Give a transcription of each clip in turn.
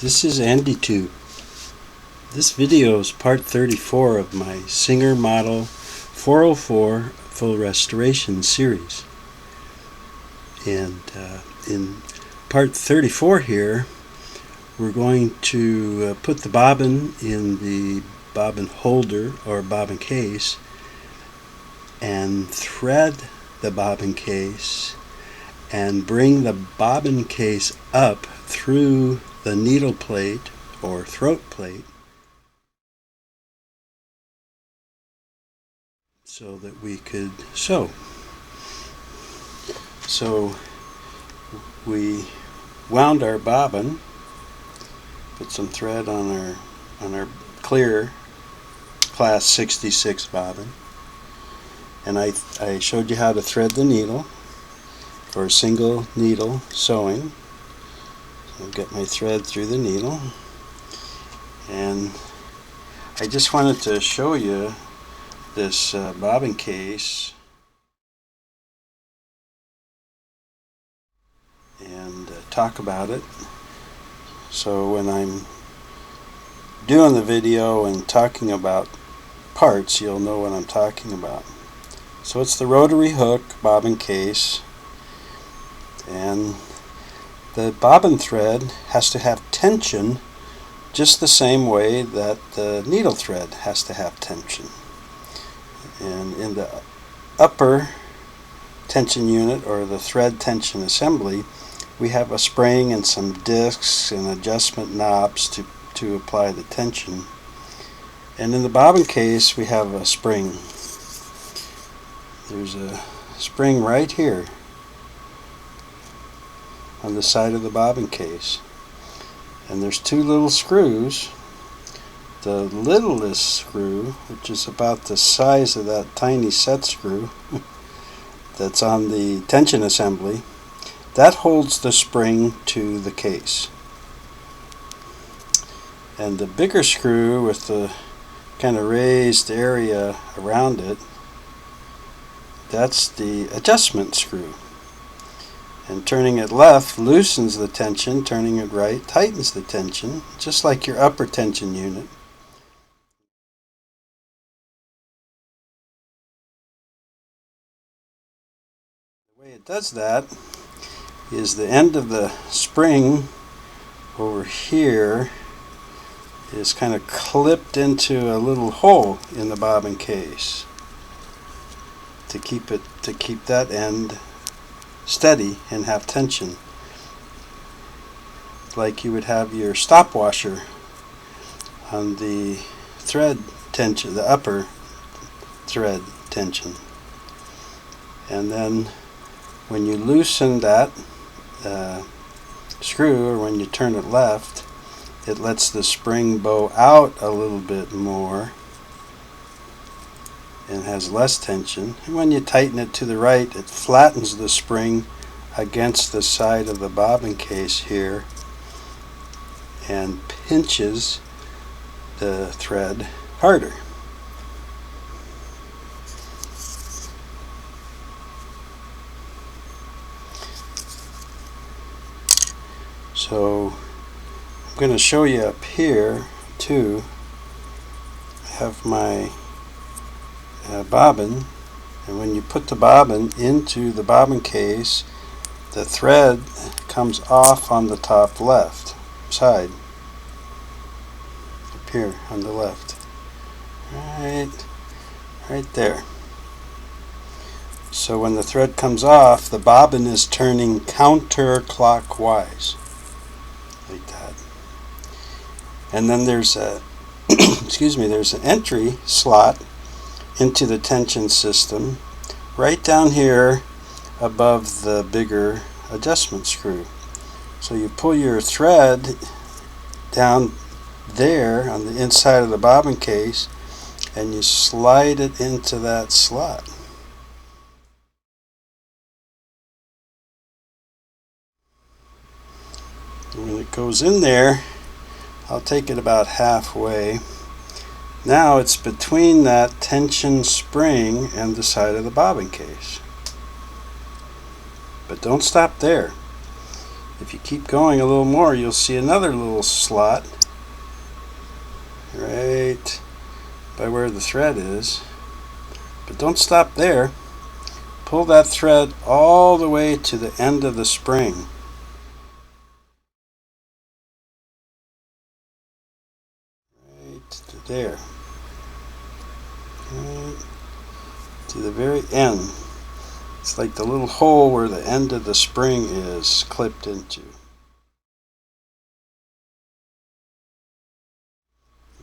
This is Andy2. This video is part 34 of my Singer Model 404 Full Restoration series. And in part 34 here, we're going to put the bobbin in the bobbin holder or bobbin case and thread the bobbin case and bring the bobbin case up through the needle plate or throat plate so that we could sew. So we wound our bobbin, put some thread on our clear class 66 bobbin, and I showed you how to thread the needle for single needle sewing. I'll get my thread through the needle, and I just wanted to show you this bobbin case and talk about it. So when I'm doing the video and talking about parts, you'll know what I'm talking about. So it's the rotary hook bobbin case, and the bobbin thread has to have tension just the same way that the needle thread has to have tension. And in the upper tension unit, or the thread tension assembly, we have a spring and some discs and adjustment knobs to apply the tension. And in the bobbin case, we have a spring. There's a spring right here on the side of the bobbin case, and there's two little screws. The littlest screw, which is about the size of that tiny set screw that's on the tension assembly, that holds the spring to the case. And the bigger screw with the kind of raised area around it, that's the adjustment screw. And turning it left loosens the tension, turning it right tightens the tension, just like your upper tension unit. The way it does that is the end of the spring over here is kind of clipped into a little hole in the bobbin case to keep that end steady and have tension, like you would have your stop washer on the thread tension, the upper thread tension. And then when you loosen that screw, or when you turn it left, it lets the spring bow out a little bit more and has less tension. And when you tighten it to the right, it flattens the spring against the side of the bobbin case here and pinches the thread harder. So I'm going to show you up here too. I have my bobbin, and when you put the bobbin into the bobbin case, the thread comes off on the top left side, up here on the left, right there. So when the thread comes off, the bobbin is turning counterclockwise, like that. And then there's a there's an entry slot into the tension system right down here above the bigger adjustment screw. So you pull your thread down there on the inside of the bobbin case and you slide it into that slot. And when it goes in there, I'll take it about halfway. Now it's between that tension spring and the side of the bobbin case. But don't stop there. if you keep going a little more, you'll see another little slot right by where the thread is. But don't stop there. Pull that thread all the way to the end of the spring. Right to there. Right to the very end. It's like the little hole where the end of the spring is clipped into.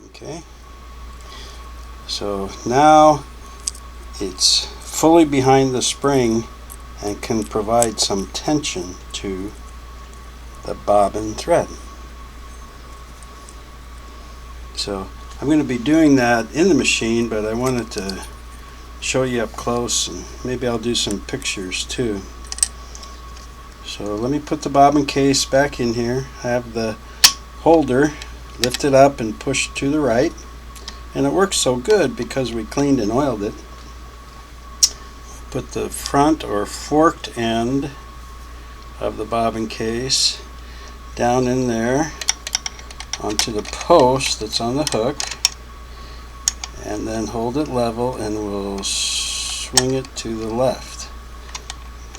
Okay. So now it's fully behind the spring and can provide some tension to the bobbin thread. So I'm going to be doing that in the machine, but I wanted to show you up close, and maybe I'll do some pictures too. So let me put the bobbin case back in here. I have the holder lifted up and pushed to the right, and it works so good because we cleaned and oiled it. Put the front or forked end of the bobbin case down in there onto the post that's on the hook, and then hold it level, and we'll swing it to the left.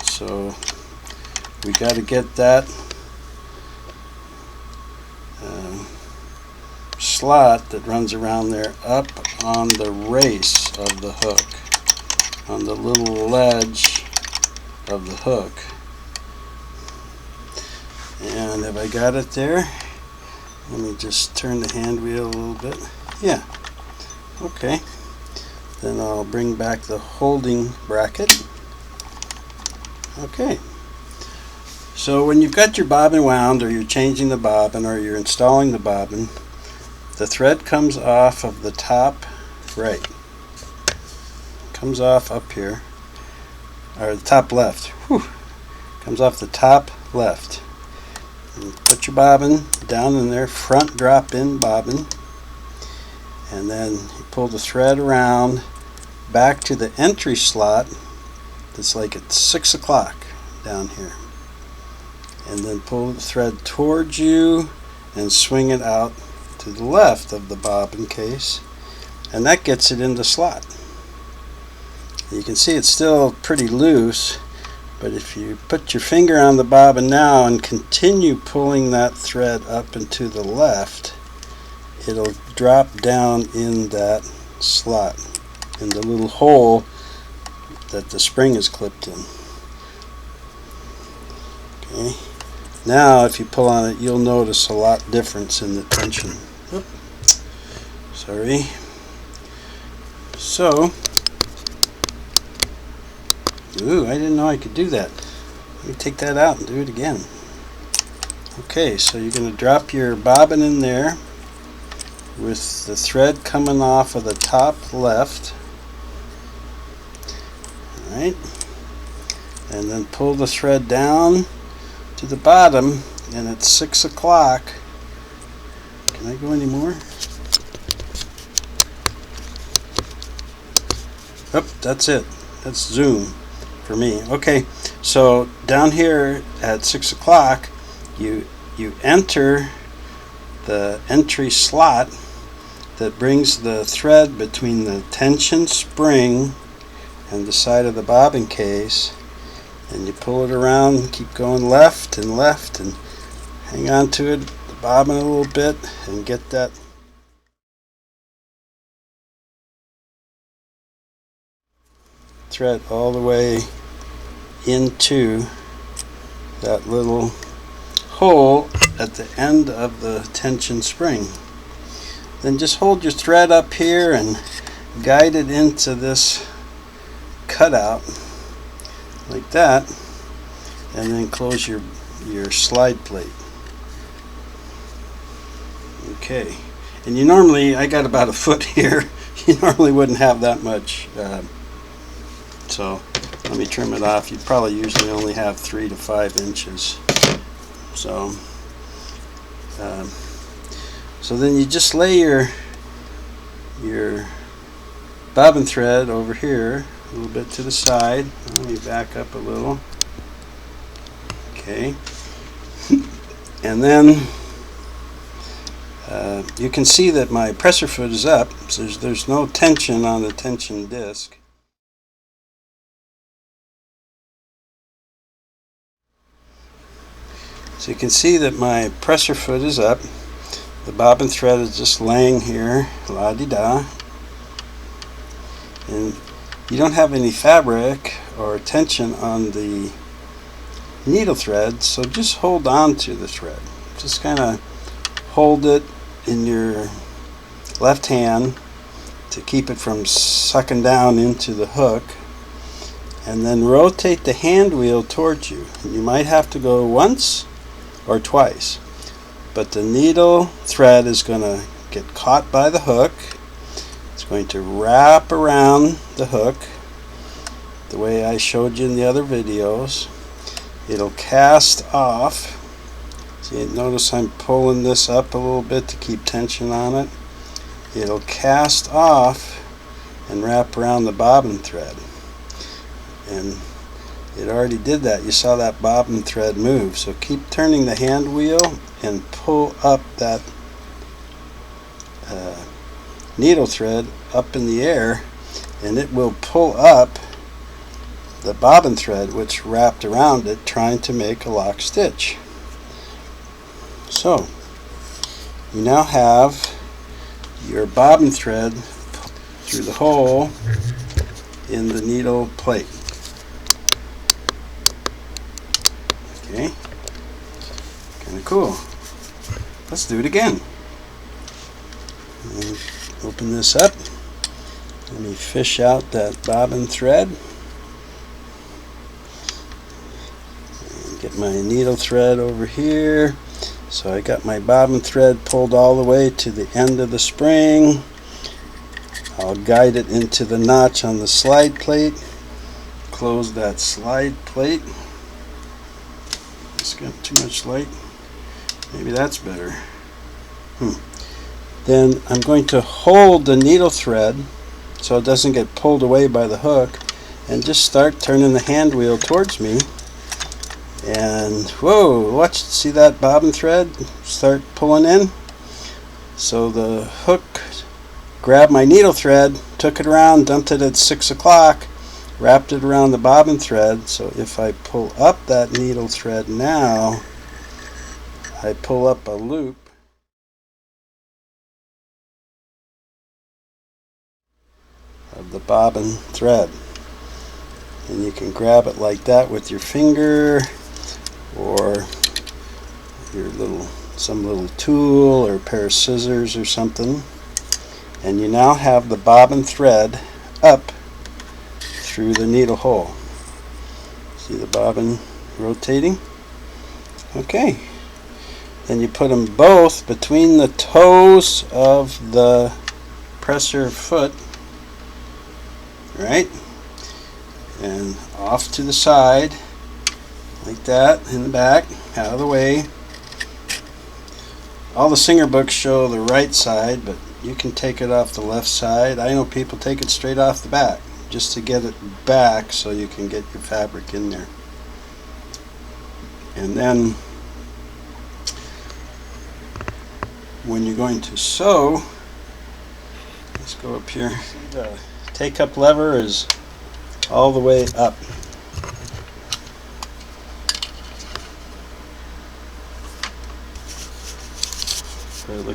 So we got to get that slot that runs around there up on the race of the hook, on the little ledge of the hook. And have I got it there? Let me just turn the hand wheel a little bit. Yeah. Okay. Then I'll bring back the holding bracket. Okay. So when you've got your bobbin wound, or you're changing the bobbin, or you're installing the bobbin, the thread comes off of the top right. Comes off up here, or the top left. Whew. Comes off the top left. And put your bobbin down in there, front drop in bobbin, and then you pull the thread around back to the entry slot that's like at 6 o'clock down here, and then pull the thread towards you and swing it out to the left of the bobbin case, and that gets it in the slot. You can see it's still pretty loose, but if you put your finger on the bobbin now and continue pulling that thread up and to the left, it'll drop down in that slot, in the little hole that the spring is clipped in. Okay. Now if you pull on it, you'll notice a lot difference in the tension. Oop. Sorry. So, ooh, I didn't know I could do that. Let me take that out and do it again. Okay, so you're going to drop your bobbin in there with the thread coming off of the top left. Alright. And then pull the thread down to the bottom, and at 6 o'clock, can I go any more? Oh, that's it. That's zoom for me. Okay, so down here at 6 o'clock, you enter the entry slot that brings the thread between the tension spring and the side of the bobbin case, and you pull it around, keep going left, and hang on to it, the bobbin a little bit, and get that thread all the way into that little hole at the end of the tension spring. Then just hold your thread up here and guide it into this cutout like that, and then close your slide plate. Okay, and you normally, I got about a foot here, you normally wouldn't have that much, so let me trim it off. You probably usually only have 3 to 5 inches. So so then you just lay your bobbin thread over here a little bit to the side. Let me back up a little. Okay. And then you can see that my presser foot is up, so there's no tension on the tension disc. So you can see that my presser foot is up. The bobbin thread is just laying here, la-di-da. And you don't have any fabric or tension on the needle thread, so just hold on to the thread. Just kind of hold it in your left hand to keep it from sucking down into the hook, and then rotate the hand wheel towards you. And you might have to go once or twice, but the needle thread is going to get caught by the hook. It's going to wrap around the hook the way I showed you in the other videos. It'll cast off. See, notice I'm pulling this up a little bit to keep tension on it. It'll cast off and wrap around the bobbin thread. And it already did that. You saw that bobbin thread move. So keep turning the hand wheel and pull up that needle thread up in the air, and it will pull up the bobbin thread which wrapped around it, trying to make a lock stitch. So you now have your bobbin thread through the hole in the needle plate. Okay, kind of cool. Let's do it again. And open this up. Let me fish out that bobbin thread. And get my needle thread over here. So I got my bobbin thread pulled all the way to the end of the spring. I'll guide it into the notch on the slide plate. Close that slide plate. It's got too much light. Maybe that's better. Then I'm going to hold the needle thread so it doesn't get pulled away by the hook, and just start turning the hand wheel towards me. And whoa, watch, see that bobbin thread start pulling in? So the hook grabbed my needle thread, took it around, dumped it at 6 o'clock, wrapped it around the bobbin thread. So if I pull up that needle thread now, I pull up a loop. Of the bobbin thread, and you can grab it like that with your finger or your some little tool or a pair of scissors or something, and you now have the bobbin thread up through the needle hole. See the bobbin rotating? Okay, then you put them both between the toes of the presser foot, right, and off to the side like that, in the back, out of the way. All the Singer books show the right side, but you can take it off the left side. I know people take it straight off the back just to get it back so you can get your fabric in there. And then when you're going to sew, let's go up here. The take-up lever is all the way up. But it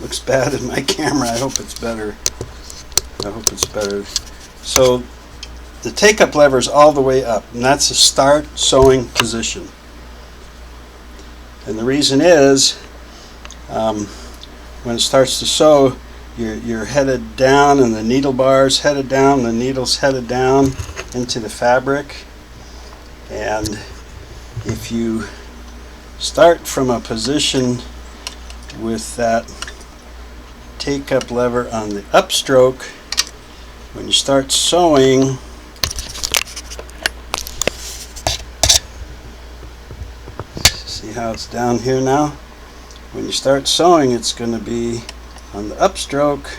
looks bad in my camera. I hope it's better. I hope it's better. So the take-up lever is all the way up, and that's the start sewing position. And the reason is when it starts to sew, you're headed down, and the needle bar's headed down, the needle's headed down into the fabric. And if you start from a position with that take-up lever on the upstroke, when you start sewing, see how it's down here now? When you start sewing, it's going to be on the upstroke,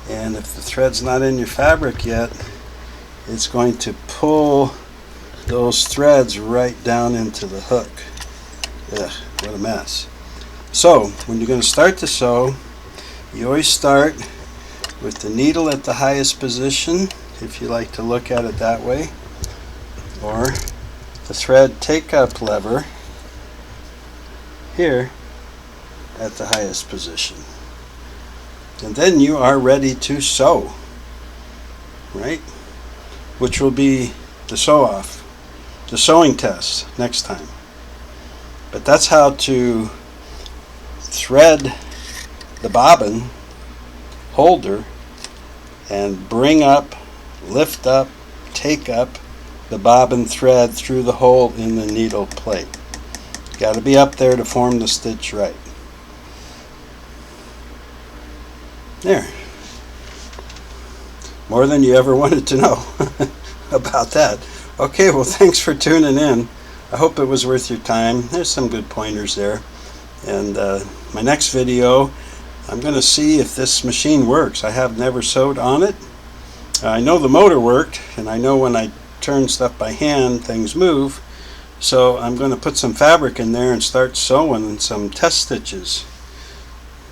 and if the thread's not in your fabric yet, it's going to pull those threads right down into the hook. Ugh, what a mess. So when you're going to start to sew, you always start with the needle at the highest position, if you like to look at it that way, or the thread take-up lever here at the highest position. And then you are ready to sew, right? Which will be the sew-off, the sewing test next time. But that's how to thread the bobbin holder and bring up, lift up, take up the bobbin thread through the hole in the needle plate. Got to be up there to form the stitch right. There. More than you ever wanted to know about that. Okay, well, thanks for tuning in. I hope it was worth your time. There's some good pointers there. And my next video, I'm going to see if this machine works. I have never sewed on it. I know the motor worked, and I know when I turn stuff by hand, things move. So I'm going to put some fabric in there and start sewing some test stitches.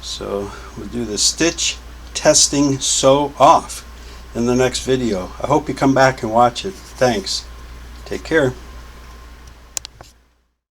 So we'll do the stitch testing sew off in the next video. I hope you come back and watch it. Thanks. Take care.